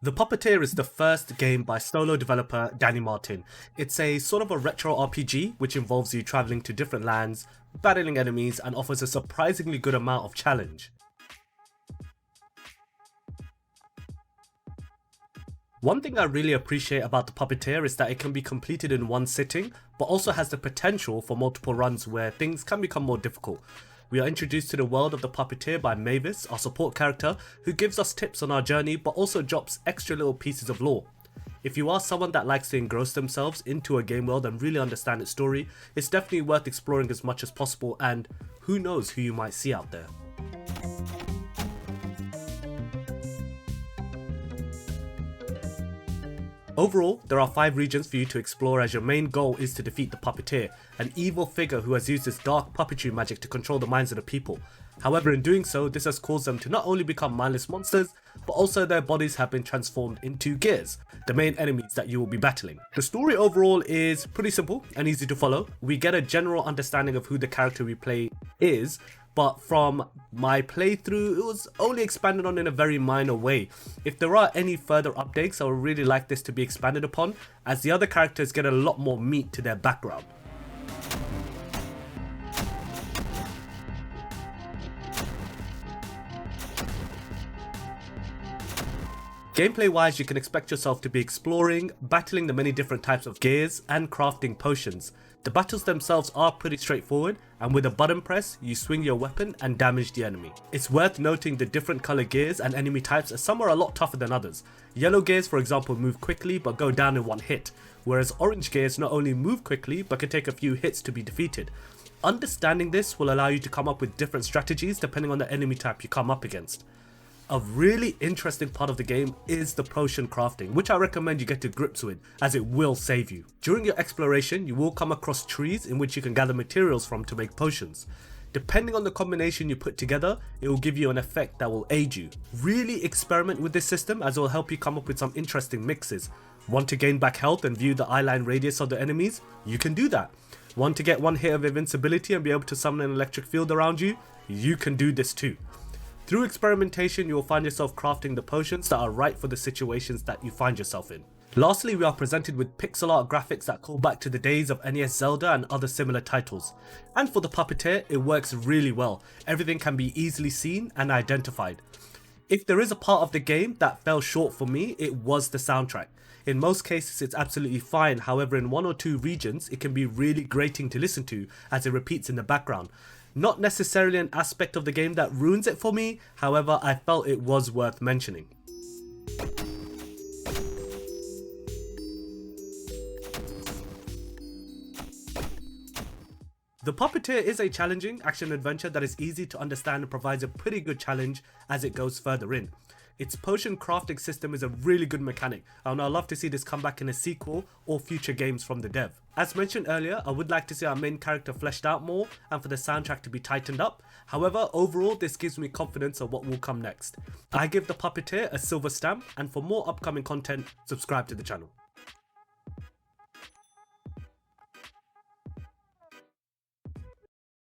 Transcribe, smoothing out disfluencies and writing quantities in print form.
The Puppeteer is the first game by solo developer Danny Martin. It's a sort of a retro RPG which involves you travelling to different lands, battling enemies, and offers a surprisingly good amount of challenge. One thing I really appreciate about the Puppeteer is that it can be completed in one sitting, but also has the potential for multiple runs where things can become more difficult. We are introduced to the world of the Puppeteer by Mavis, our support character, who gives us tips on our journey but also drops extra little pieces of lore. If you are someone that likes to engross themselves into a game world and really understand its story, it's definitely worth exploring as much as possible, and who knows who you might see out there. Overall, there are 5 regions for you to explore, as your main goal is to defeat the Puppeteer, an evil figure who has used his dark puppetry magic to control the minds of the people. However, in doing so, this has caused them to not only become mindless monsters, but also their bodies have been transformed into gears, the main enemies that you will be battling. The story overall is pretty simple and easy to follow. We get a general understanding of who the character we play is, but from my playthrough, it was only expanded on in a very minor way. If there are any further updates, I would really like this to be expanded upon, as the other characters get a lot more meat to their background. Gameplay wise, you can expect yourself to be exploring, battling the many different types of gears, and crafting potions. The battles themselves are pretty straightforward, and with a button press, you swing your weapon and damage the enemy. It's worth noting the different color gears and enemy types, as some are a lot tougher than others. Yellow gears, for example, move quickly but go down in one hit, whereas orange gears not only move quickly but can take a few hits to be defeated. Understanding this will allow you to come up with different strategies depending on the enemy type you come up against. A really interesting part of the game is the potion crafting, which I recommend you get to grips with, as it will save you. During your exploration, you will come across trees in which you can gather materials from to make potions. Depending on the combination you put together, it will give you an effect that will aid you. Really experiment with this system, as it will help you come up with some interesting mixes. Want to gain back health and view the eyeline radius of the enemies? You can do that. Want to get one hit of invincibility and be able to summon an electric field around you? You can do this too. Through experimentation, you will find yourself crafting the potions that are right for the situations that you find yourself in. Lastly, we are presented with pixel art graphics that call back to the days of NES Zelda and other similar titles. And for the Puppeteer, it works really well. Everything can be easily seen and identified. If there is a part of the game that fell short for me, it was the soundtrack. In most cases, it's absolutely fine. However, in 1 or 2 regions, it can be really grating to listen to as it repeats in the background. Not necessarily an aspect of the game that ruins it for me, however, I felt it was worth mentioning. The Puppeteer is a challenging action adventure that is easy to understand and provides a pretty good challenge as it goes further in. Its potion crafting system is a really good mechanic, and I'd love to see this come back in a sequel or future games from the dev. As mentioned earlier, I would like to see our main character fleshed out more and for the soundtrack to be tightened up. However, overall this gives me confidence of what will come next. I give the Puppeteer a silver stamp, and for more upcoming content, subscribe to the channel.